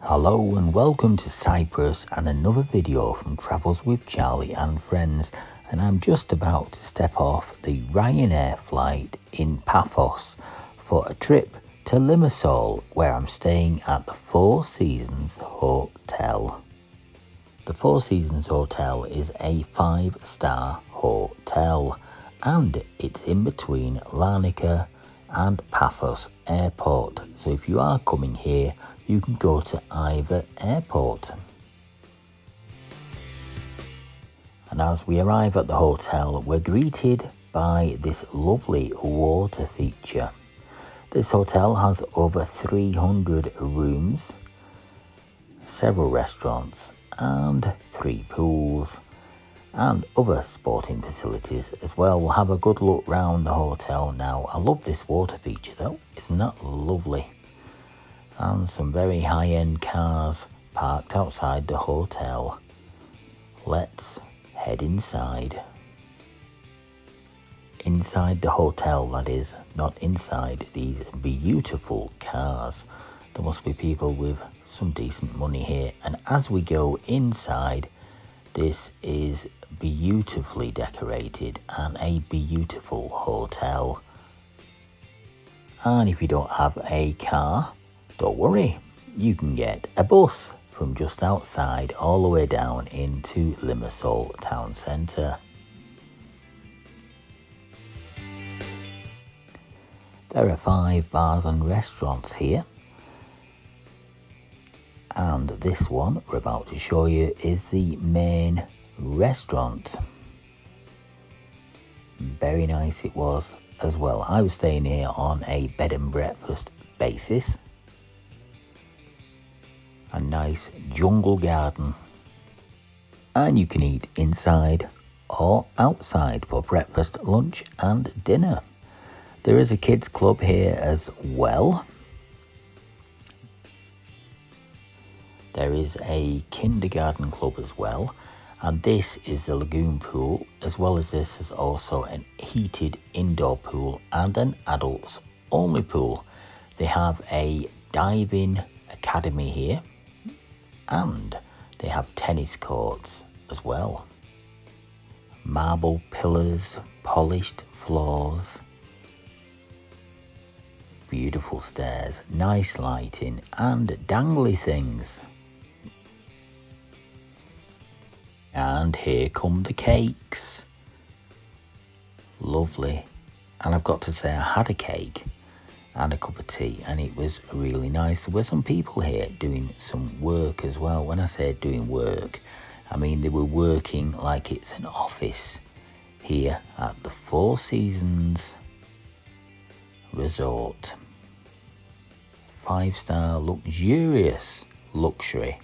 Hello and welcome to Cyprus and another video from Travels with Charlie and Friends, and I'm just about to step off the Ryanair flight in Paphos for a trip to Limassol, where I'm staying at the Four Seasons Hotel. The Four Seasons Hotel is a 5-star hotel and it's in between Larnaca and Paphos airport, so if you are coming here you can go to either airport. And as we arrive at the hotel, we're greeted by this lovely water feature. This hotel has over 300 rooms, several restaurants and 3 pools and other sporting facilities as well. We'll have a good look round the hotel now. I love this water feature though, isn't that lovely? And some very high-end cars parked outside the hotel. Let's head inside. Inside the hotel, that is, not inside these beautiful cars. There must be people with some decent money here. And as we go inside, this is beautifully decorated and a beautiful hotel. And if you don't have a car, don't worry, you can get a bus from just outside all the way down into Limassol town centre. There are 5 bars and restaurants here, and this one we're about to show you is the main restaurant. Very nice it was as well. I was staying here on a bed and breakfast basis. A nice jungle garden, and you can eat inside or outside for breakfast, lunch and dinner. There is a kids club here as well. There is a kindergarten club as well, and this is the lagoon pool. As well as this is also an heated indoor pool and an adults only pool. They have a diving academy here, and they have tennis courts as well. Marble pillars, polished floors, beautiful stairs, nice lighting and dangly things. And here come the cakes. Lovely. And I've got to say, I had a cake and a cup of tea, and it was really nice. There were some people here doing some work as well. When I say doing work, I mean they were working like it's an office here at the Four Seasons Resort. 5-star luxurious luxury.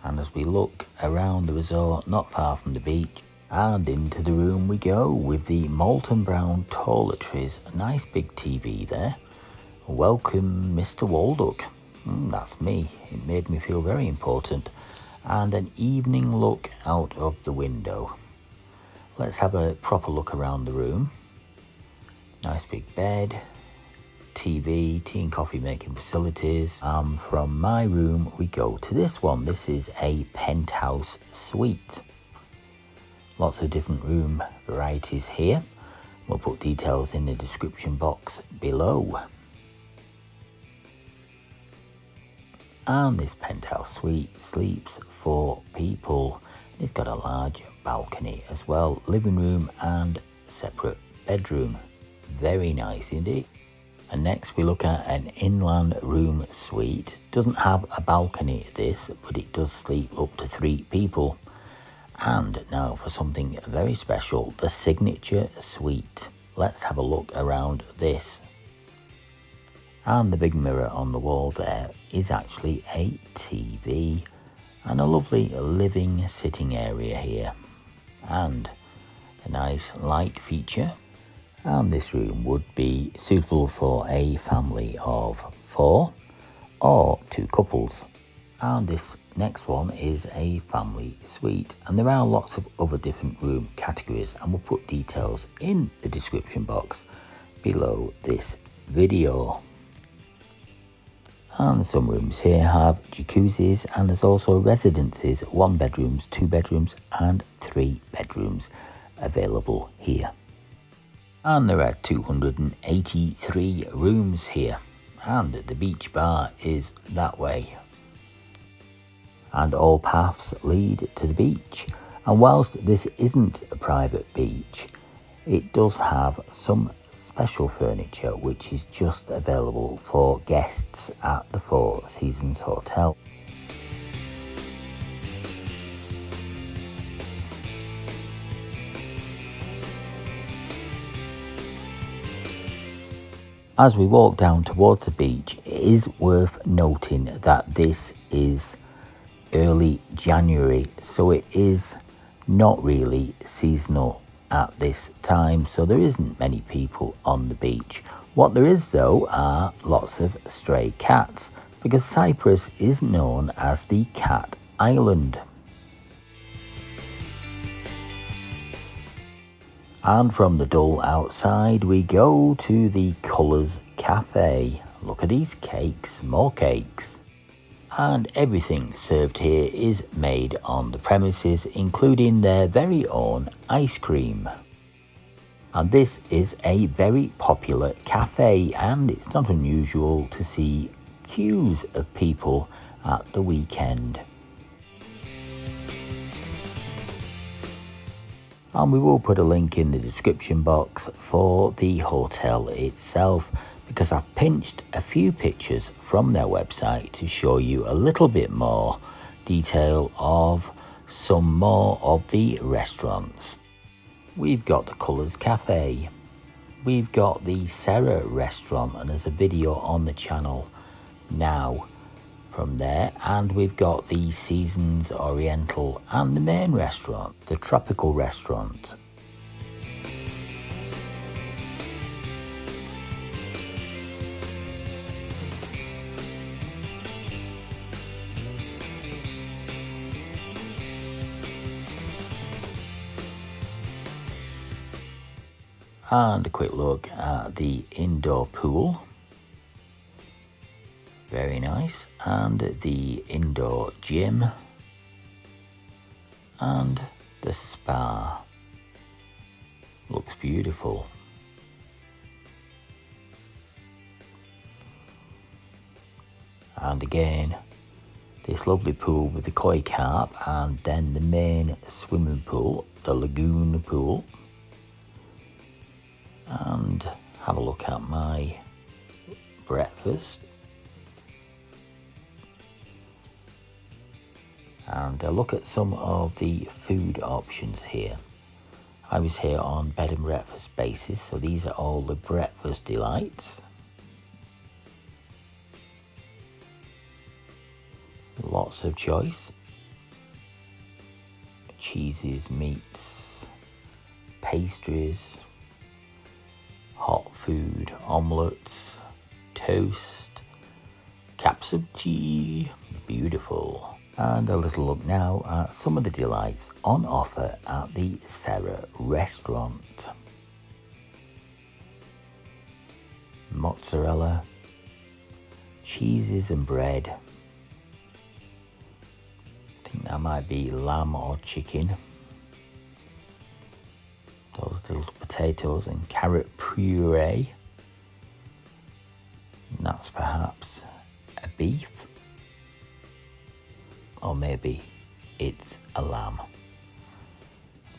And as we look around the resort, not far from the beach, and into the room we go with the molten brown toiletries. A nice big TV there. Welcome Mr. Walduck. That's me. It made me feel very important. And an evening look out of the window. Let's have a proper look around the room. Nice big bed, TV, tea and coffee making facilities. From my room we go to this one. This is a penthouse suite. Lots of different room varieties here. We'll put details in the description box below. And this penthouse suite sleeps 4 people. It's got a large balcony as well. Living room and separate bedroom. Very nice indeed. And next we look at an inland room suite. Doesn't have a balcony this, but it does sleep up to 3 people. And now for something very special, the signature suite. Let's have a look around this. And the big mirror on the wall there is actually a TV, and a lovely living sitting area here, and a nice light feature. And this room would be suitable for a family of 4 or 2 couples. And this next one is a family suite, and there are lots of other different room categories, and we'll put details in the description box below this video. And some rooms here have jacuzzis, and there's also residences, 1 bedrooms, 2 bedrooms and 3 bedrooms available here. And there are 283 rooms here, and the beach bar is that way. And all paths lead to the beach. And whilst this isn't a private beach, it does have some special furniture which is just available for guests at the Four Seasons Hotel. As we walk down towards the beach, it is worth noting that this is early January, so it is not really seasonal at this time, so there isn't many people on the beach. What there is though are lots of stray cats, because Cyprus is known as the cat island. And from the Dole outside we go to the Colours Cafe. Look at these cakes, more cakes. And everything served here is made on the premises, including their very own ice cream. And this is a very popular cafe, and it's not unusual to see queues of people at the weekend. And we will put a link in the description box for the hotel itself, because I've pinched a few pictures from their website to show you a little bit more detail of some more of the restaurants. We've got the Colours Cafe, we've got the Serra restaurant, and there's a video on the channel now from there, and we've got the Seasons Oriental and the main restaurant, the Tropical restaurant. And a quick look at the indoor pool, very nice, and the indoor gym and the spa, looks beautiful. And again, this lovely pool with the koi carp, and then the main swimming pool, the lagoon pool. And have a look at my breakfast, and look at some of the food options here. I was here on bed and breakfast basis, so these are all the breakfast delights. Lots of choice, cheeses, meats, pastries, hot food, omelettes, toast, caps of tea, beautiful. And a little look now at some of the delights on offer at the Serra restaurant. Mozzarella, cheeses and bread. I think that might be lamb or chicken. Those little potatoes and carrot puree. And that's perhaps a beef, or maybe it's a lamb.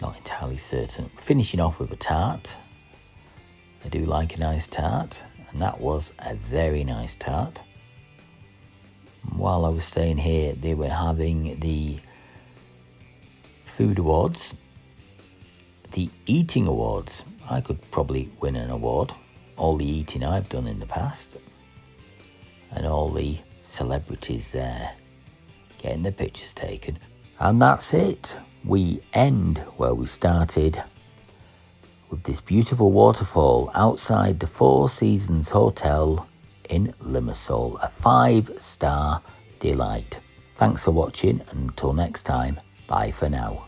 Not entirely certain. Finishing off with a tart. I do like a nice tart, and that was a very nice tart. While I was staying here, they were having the food awards, the eating awards. I could probably win an award. All the eating I've done in the past, and all the celebrities there getting their pictures taken. And that's it. We end where we started, with this beautiful waterfall outside the Four Seasons Hotel in Limassol, a 5-star delight. Thanks for watching, and until next time, bye for now.